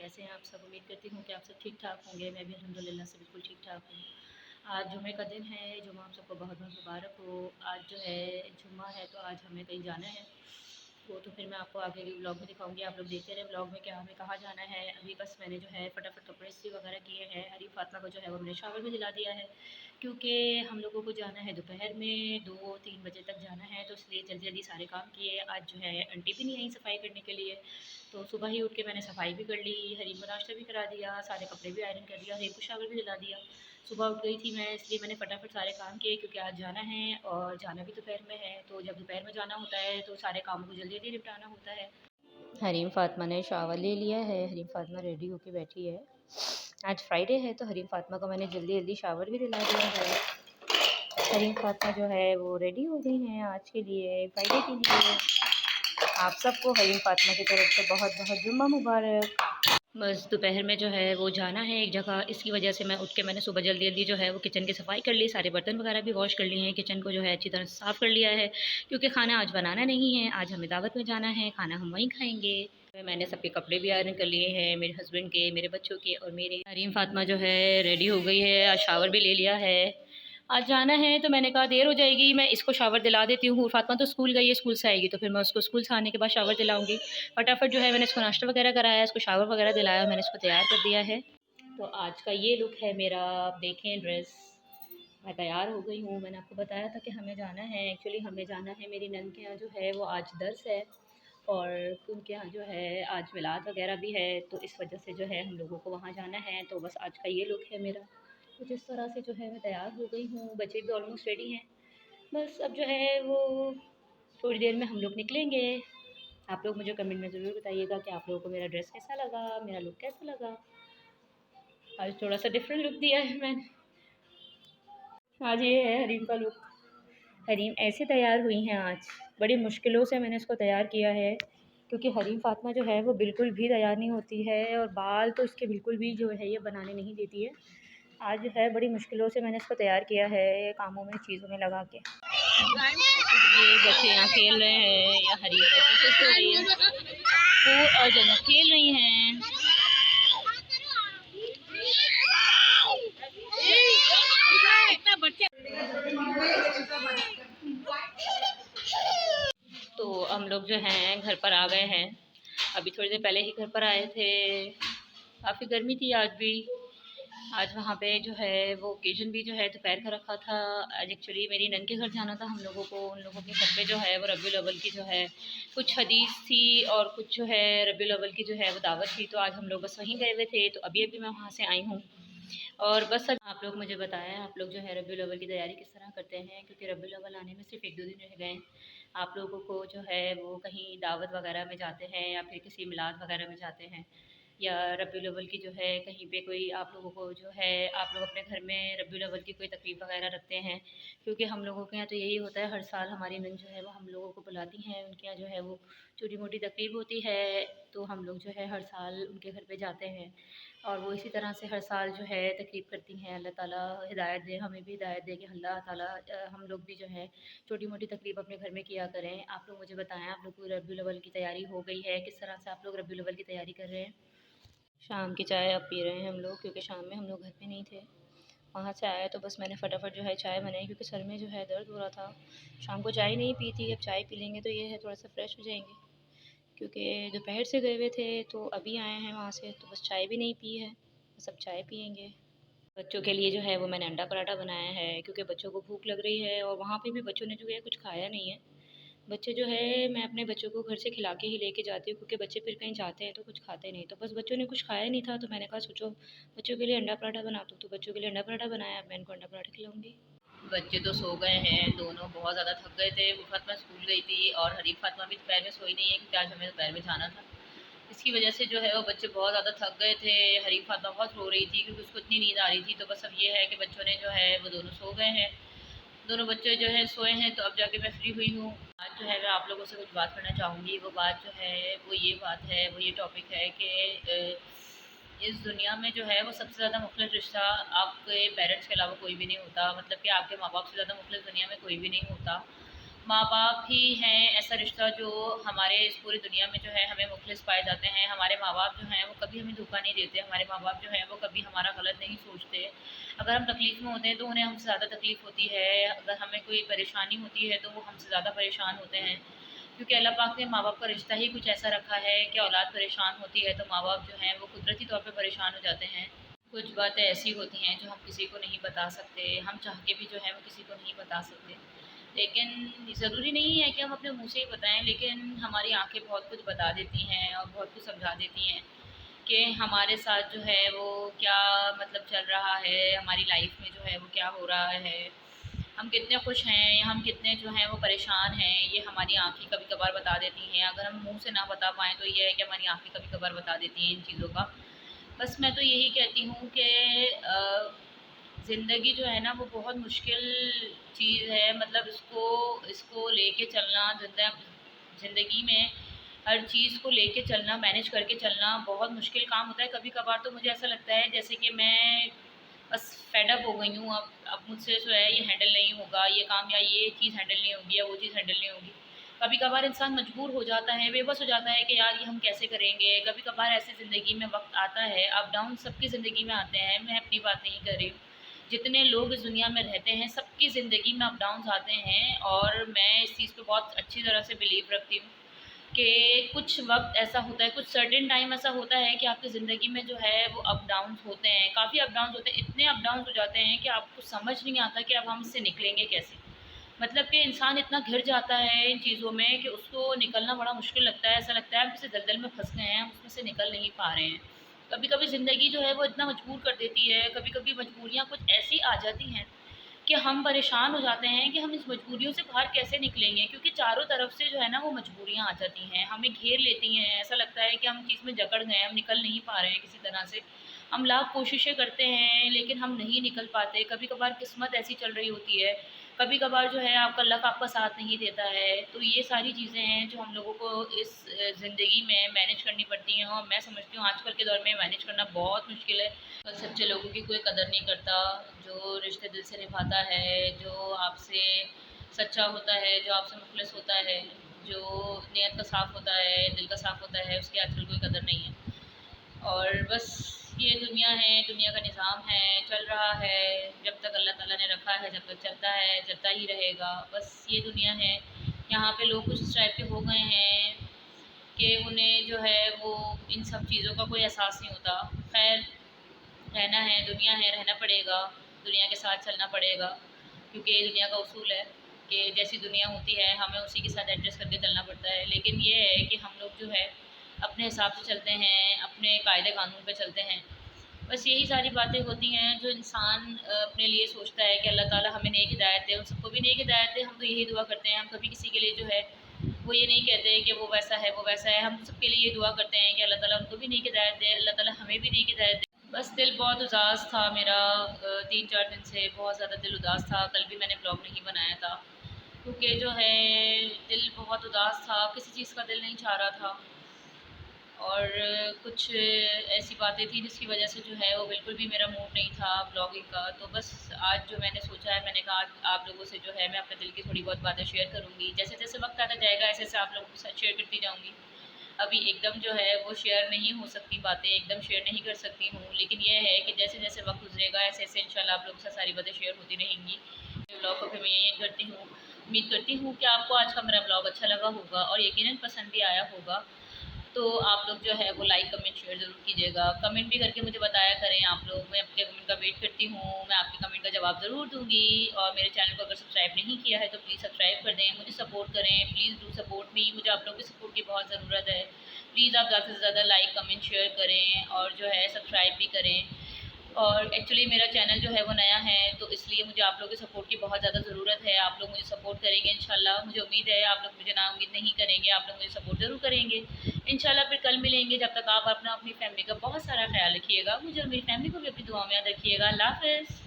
कैसे हैं आप सब? उम्मीद करती हूँ कि आप सब ठीक-ठाक होंगे। मैं भी अल्हम्दुलिल्लाह से बिल्कुल ठीक-ठाक हूँ। आज जुमे का दिन है, जुमा आप सबको बहुत-बहुत मुबारक हो। आज जो है जुम्मा है, तो आज हमें कहीं जाना है। वो तो फिर मैं आपको आगे के व्लॉग में दिखाऊँगी। आप लोग देखते रहें व्लॉग में कि हमें कहाँ जाना है। अभी बस मैंने जो है फटाफट कपड़े इस्त्री वगैरह किए हैं। हरी फातिमा को जो है वो मैंने शावर में दिला दिया है, क्योंकि हम लोगों को जाना है दोपहर में 2-3 बजे तक जाना है, तो इसलिए जल्दी-जल्दी सारे काम किए। आज जो है आंटी भी नहीं आई सफाई करने के लिए, तो सुबह ही उठ के मैंने सफाई भी कर ली, हरीम को नाश्ता भी करा दिया, सारे कपड़े भी आयरन कर दिया, हरीम को शावर भी दिला दिया। सुबह उठ गई थी मैं, इसलिए मैंने फटाफट सारे काम किए, क्योंकि आज जाना है और जाना भी दोपहर में है। तो जब दोपहर में जाना होता है तो सारे कामों को जल्दी-जल्दी निपटाना होता है। हरीम फातिमा ने शावर ले लिया है, हरीम फातिमा रेडी होके बैठी है। आज फ्राइडे है, तो हरीम फातिमा को मैंने जल्दी-जल्दी शावर भी दिला दिया है। हरीम फातिमा जो है वो रेडी हो गई हैं आज के लिए, फ्राइडे के लिए। आप सबको हरीम फातिमा की तरफ से बहुत-बहुत जुम्मा मुबारक। बस दोपहर में जो है वो जाना है एक जगह, इसकी वजह से मैं उठ के मैंने सुबह जल्दी-जल्दी जो है वो किचन की सफाई कर ली, सारे बर्तन वगैरह भी वॉश कर लिए हैं, किचन को जो है अच्छी तरह से साफ़ कर लिया है, क्योंकि खाना आज बनाना नहीं है, आज हमें दावत में जाना है, खाना हम वहीं खाएँगे। मैंने सबके कपड़े भी आयरन कर लिए हैं, मेरे हस्बैंड के, मेरे बच्चों के और मेरे। हरीम फातिमा जो है रेडी हो गई है, आज शावर भी ले लिया है। आज जाना है, तो मैंने कहा देर हो जाएगी, मैं इसको शावर दिला देती हूँ। फातिमा तो स्कूल गई है, स्कूल से आएगी तो फिर मैं उसको स्कूल से आने के बाद शावर दिलाऊँगी। फटाफट जो है मैंने इसको नाश्ता वगैरह कराया, इसको शावर वगैरह दिलाया, मैंने इसको तैयार कर दिया है। तो आज का ये लुक है मेरा, आप देखें ड्रेस। मैं तैयार हो गई हूँ। मैंने आपको बताया था कि हमें जाना है, एक्चुअली हमें जाना है, मेरी नंद के यहाँ जो है वो आज दर्स है और उनके यहाँ जो है आज मिलाद वगैरह भी है, तो इस वजह से जो है हम लोगों को वहाँ जाना है। तो बस आज का ये लुक है मेरा। कुछ इस तरह से जो है मैं तैयार हो गई हूँ, बच्चे भी ऑलमोस्ट रेडी हैं। बस अब जो है वो थोड़ी देर में हम लोग निकलेंगे। आप लोग मुझे कमेंट में ज़रूर बताइएगा कि आप लोगों को मेरा ड्रेस कैसा लगा, मेरा लुक कैसा लगा। आज थोड़ा सा डिफरेंट लुक दिया है मैंने। आज ये है हरीम का लुक। हरीम ऐसे तैयार हुई हैं आज, बड़ी मुश्किलों से मैंने इसको तैयार किया है, क्योंकि हरीम फातिमा जो है वो बिल्कुल भी तैयार नहीं होती है और बाल तो इसके बिल्कुल भी जो है ये बनाने नहीं देती है। आज जो है बड़ी मुश्किलों से मैंने इसको तैयार किया है, कामों में चीज़ों में लगा के। ये बच्चे यहाँ खेल रहे हैं, या हरीम बच्चे खुश हो रही है, वो और जन्नत खेल रही हैं। तो हम लोग जो हैं घर पर आ गए हैं, अभी थोड़ी देर पहले ही घर पर आए थे। काफ़ी गर्मी थी आज भी। आज वहाँ पे जो है वो ओकेजन भी जो है दोपहर का रखा था। आज एक्चुअली मेरी नन के घर जाना था हम लोगों को, उन लोगों के घर पे जो है वो रबीउल अव्वल की जो है कुछ हदीस थी और कुछ जो है रबीउल अव्वल की जो है वो दावत थी, तो आज हम लोग बस वहीं गए हुए थे। तो अभी मैं वहाँ से आई हूँ और बस अब आप लोग मुझे बताएं, आप लोग जो है रबीउल अव्वल की तैयारी किस तरह करते हैं, क्योंकि रबीउल अव्वल आने में सिर्फ 1-2 दिन रह गए। आप लोगों को जो है वो कहीं दावत वगैरह में जाते हैं या फिर किसी मिलाद वगैरह में जाते हैं, या रबीउल अव्वल की जो है कहीं पे कोई आप लोगों को जो है आप लोग अपने घर में रबीउल अव्वल की कोई तकरीब वगैरह रखते हैं, क्योंकि हम लोगों के यहाँ तो यही होता है, हर साल हमारी नन जो है वो हम लोगों को बुलाती हैं, उनके यहाँ जो है वो छोटी मोटी तकरीब होती है, तो हम लोग जो है हर साल उनके घर पे जाते हैं और वो इसी तरह से हर साल जो है तकरीब करती हैं। अल्लाह ताला हिदायत दे, हमें भी हिदायत दे कि अल्लाह ताला हम लोग भी जो है छोटी मोटी तकरीब अपने घर में किया करें। आप लोग मुझे बताएं, आप लोग को रबीउल अव्वल की तैयारी हो गई है, किस तरह से आप लोग रबीउल अव्वल की तैयारी कर रहे हैं। शाम की चाय अब पी रहे हैं हम लोग, क्योंकि शाम में हम लोग घर पे नहीं थे। वहाँ से आए तो बस मैंने फटाफट जो है चाय बनाई, क्योंकि सर में जो है दर्द हो रहा था। शाम को चाय नहीं पी थी, अब चाय पी लेंगे तो ये है थोड़ा सा फ्रेश हो जाएंगे, क्योंकि दोपहर से गए हुए थे तो अभी आए हैं वहाँ से, तो बस चाय भी नहीं पी है, बस अब चाय पियेंगे। बच्चों के लिए जो है वो मैंने अंडा पराठा बनाया है, क्योंकि बच्चों को भूख लग रही है और वहाँ पे भी बच्चों ने जो है कुछ खाया नहीं है। बच्चे जो है मैं अपने बच्चों को घर से खिला के ही लेके जाती हूँ, क्योंकि बच्चे फिर कहीं जाते हैं तो कुछ खाते नहीं, तो बस बच्चों ने कुछ खाया नहीं था, तो मैंने कहा सोचो बच्चों के लिए अंडा पराठा बना दूँ, तो बच्चों के लिए अंडा पराठा बनाया, अब मैं इनको अंडा पराठा खिलाऊँगी। बच्चे तो सो गए हैं, दोनों बहुत ज़्यादा थक गए थे। वो फातिमा स्कूल गई थी और हरीफ फातिमा भी दोपहर में सोई नहीं है, क्योंकि आज हमें दोपहर में जाना था। इसकी वजह से जो है वो बच्चे बहुत ज़्यादा थक गए थे। हरीफ फातिमा बहुत रो रही थी, क्योंकि उसको इतनी नींद आ रही थी। तो बस अब ये है कि बच्चों ने जो है वो दोनों सो गए हैं, दोनों बच्चे जो है सोए हैं, तो अब जाके मैं फ्री हुई हूँ। आज जो है मैं आप लोगों से कुछ बात करना चाहूँगी। वो बात जो है वो ये बात है, वो ये टॉपिक है कि इस दुनिया में जो है वो सबसे ज़्यादा मुख़लिस रिश्ता आपके पेरेंट्स के अलावा कोई भी नहीं होता। मतलब कि आपके माँ बाप से ज़्यादा मुख़लिस दुनिया में कोई भी नहीं होता। माँ बाप ही हैं ऐसा रिश्ता जो हमारे इस पूरी दुनिया में जो है हमें मुखलिस पाए जाते हैं। हमारे माँ बाप जो हैं वो कभी हमें धोखा नहीं देते, हमारे माँ बाप जो हैं वो कभी हमारा गलत नहीं सोचते। अगर हम तकलीफ़ में होते हैं तो उन्हें हमसे ज़्यादा तकलीफ़ होती है, अगर हमें कोई परेशानी होती है तो वो हमसे ज़्यादा परेशान होते हैं। क्योंकि अल्लाह पाक ने माँ बाप का रिश्ता ही कुछ ऐसा रखा है कि औलाद परेशान होती है तो माँ बाप जो हैं वो कुदरती तौर पे परेशान हो जाते हैं। कुछ बातें ऐसी होती हैं जो हम किसी को नहीं बता सकते, हम चाह के भी जो है वो किसी को नहीं बता सकते। लेकिन ज़रूरी नहीं है कि हम अपने मुँह से ही बताएँ, लेकिन हमारी आँखें बहुत कुछ बता देती हैं और बहुत कुछ समझा देती हैं कि हमारे साथ जो है वो क्या मतलब चल रहा है, हमारी लाइफ़ में जो है वो क्या हो रहा है। हम कितने खुश हैं या हम कितने जो हैं वो परेशान हैं, ये हमारी आँखें कभी-कभार बता देती हैं। अगर हम मुँह से ना बता पाएँ तो ये है कि हमारी आँखें कभी-कभार बता देती हैं इन चीज़ों का। बस मैं तो यही कहती हूँ कि ज़िंदगी जो है ना वो बहुत मुश्किल चीज़ है, मतलब इसको इसको लेके चलना ज़िंदगी में हर चीज़ को लेके चलना, मैनेज करके चलना बहुत मुश्किल काम होता है। कभी-कभार तो मुझे ऐसा लगता है जैसे कि मैं बस फेड अप हो गई हूँ, अब मुझसे जो है ये हैंडल नहीं होगा, ये काम या ये चीज़ हैंडल नहीं होगी या वो चीज़ हैंडल नहीं होगी। कभी-कभार इंसान मजबूर हो जाता है, बेबस हो जाता है कि यार ये हम कैसे करेंगे। कभी-कभार ऐसे ज़िंदगी में वक़्त आता है, अप डाउन सबकी ज़िंदगी में आते हैं, मैं अपनी बात नहीं कर रही हूँ। जितने लोग इस दुनिया में रहते हैं, सबकी ज़िंदगी में अप डाउन्स आते हैं और मैं इस चीज़ पे बहुत अच्छी तरह से बिलीव रखती हूँ कि कुछ वक़्त ऐसा होता है, कुछ सर्टेन टाइम ऐसा होता है कि आपकी ज़िंदगी में जो है वो अप डाउन्स होते हैं, काफ़ी अप डाउन्स होते हैं, इतने अप डाउन्स हो जाते हैं कि आपको समझ नहीं आता कि अब हम इससे निकलेंगे कैसे? मतलब कि इंसान इतना घिर जाता है इन चीज़ों में कि उसको निकलना बड़ा मुश्किल लगता है, ऐसा लगता है हम किसी दलदल में फँस गए हैं, हम उसमें से निकल नहीं पा रहे हैं। कभी-कभी ज़िंदगी जो है वो इतना मजबूर कर देती है, कभी-कभी मजबूरियाँ कुछ ऐसी आ जाती हैं कि हम परेशान हो जाते हैं कि हम इस मजबूरियों से बाहर कैसे निकलेंगे, क्योंकि चारों तरफ से जो है ना वो मजबूरियाँ आ जाती हैं, हमें घेर लेती हैं, ऐसा लगता है कि हम चीज़ में जकड़ गए हैं, हम निकल नहीं पा रहे हैं किसी तरह से। हम लाख कोशिशें करते हैं लेकिन हम नहीं निकल पाते, कभी-कभार किस्मत ऐसी चल रही होती है, कभी-कभार जो है आपका लक आपका साथ नहीं देता है। तो ये सारी चीज़ें हैं जो हम लोगों को इस ज़िंदगी में मैनेज करनी पड़ती हैं और मैं समझती हूँ आजकल के दौर में मैनेज करना बहुत मुश्किल है। पर सच्चे लोगों की कोई कदर नहीं करता, जो रिश्ते दिल से निभाता है, जो आपसे सच्चा होता है, जो आपसे मुखलिस होता है, जो नीयत का साफ़ होता है, दिल का साफ़ होता है, उसकी आजकल कोई कदर नहीं है। और बस ये दुनिया है, दुनिया का निज़ाम है, चल रहा है, जब तक अल्लाह ताला ने रखा है, जब तक चलता है, चलता ही रहेगा। बस ये दुनिया है, यहाँ पे लोग कुछ इस टाइप के हो गए हैं कि उन्हें जो है वो इन सब चीज़ों का कोई एहसास नहीं होता। खैर, रहना है, दुनिया है, रहना पड़ेगा, दुनिया के साथ चलना पड़ेगा, क्योंकि ये दुनिया का उसूल है कि जैसी दुनिया होती है हमें उसी के साथ एडजस्ट करके चलना पड़ता है। लेकिन ये है कि हम लोग जो है अपने हिसाब से चलते हैं, अपने कायदे कानून पे चलते हैं। बस यही सारी बातें होती हैं जो इंसान अपने लिए सोचता है कि अल्लाह ताला हमें नेक हिदायत दे, उन सबको भी नेक हिदायत दे। हम तो यही दुआ करते हैं, हम कभी किसी के लिए जो है वो ये नहीं कहते कि वो वैसा है, वो वैसा है। हम सबके लिए ये दुआ करते हैं कि अल्लाह ताला उनको भी नेक हिदायत दे, अल्लाह ताला हमें भी नेक हिदायत दे। बस दिल बहुत उदास था मेरा, 3-4 दिन से बहुत ज़्यादा दिल उदास था। कल भी मैंने ब्लॉग नहीं बनाया था क्योंकि जो है दिल बहुत उदास था, किसी चीज़ का दिल नहीं चाह रहा था और कुछ ऐसी बातें थी जिसकी वजह से जो है वो बिल्कुल भी मेरा मूड नहीं था ब्लॉगिंग का। तो बस आज जो मैंने सोचा है, मैंने कहा आज आप लोगों से जो है मैं अपने दिल की थोड़ी बहुत बातें शेयर करूँगी। जैसे-जैसे वक़्त आता जाएगा ऐसे-ऐसे आप लोगों के साथ शेयर करती जाऊँगी। अभी एकदम जो है वो शेयर नहीं हो सकती बातें, एकदम शेयर नहीं कर सकती हूँ। लेकिन ये है कि जैसे-जैसे वक़्त गुज़रेगा ऐसे-ऐसे इंशाल्लाह आप लोगों के साथ सारी बातें शेयर होती रहेंगी। ब्लॉग को फिर मैं यही करती हूँ। उम्मीद करती हूँ कि आपको आज का मेरा ब्लॉग अच्छा लगा होगा और यकीनन पसंद भी आया होगा। तो आप लोग जो है वो लाइक, कमेंट, शेयर ज़रूर कीजिएगा। कमेंट भी करके मुझे बताया करें आप लोग, मैं आपके कमेंट का वेट करती हूँ। मैं आपके कमेंट का जवाब ज़रूर दूँगी और मेरे चैनल को अगर सब्सक्राइब नहीं किया है तो प्लीज़ सब्सक्राइब कर दें, मुझे सपोर्ट करें। प्लीज़ डू सपोर्ट मी, मुझे आप लोगों की सपोर्ट की बहुत ज़रूरत है। प्लीज़ आप ज़्यादा से ज़्यादा लाइक, कमेंट, शेयर करें और जो है सब्सक्राइब भी करें। और एक्चुअली मेरा चैनल जो है वो नया है तो इसलिए मुझे आप लोगों की सपोर्ट की बहुत ज़्यादा ज़रूरत है। आप लोग मुझे सपोर्ट करेंगे इंशाल्लाह, मुझे उम्मीद है आप लोग मुझे नाउम्मीद नहीं करेंगे, आप लोग मुझे सपोर्ट ज़रूर करेंगे। इंशाल्लाह फिर कल मिलेंगे, जब तक आप अपना अपनी फैमिली का बहुत सारा ख़्याल रखिएगा। मुझे और मेरी फैमिली को भी अपनी दुआ में याद रखिएगा। अल्लाह हाफ़िज़।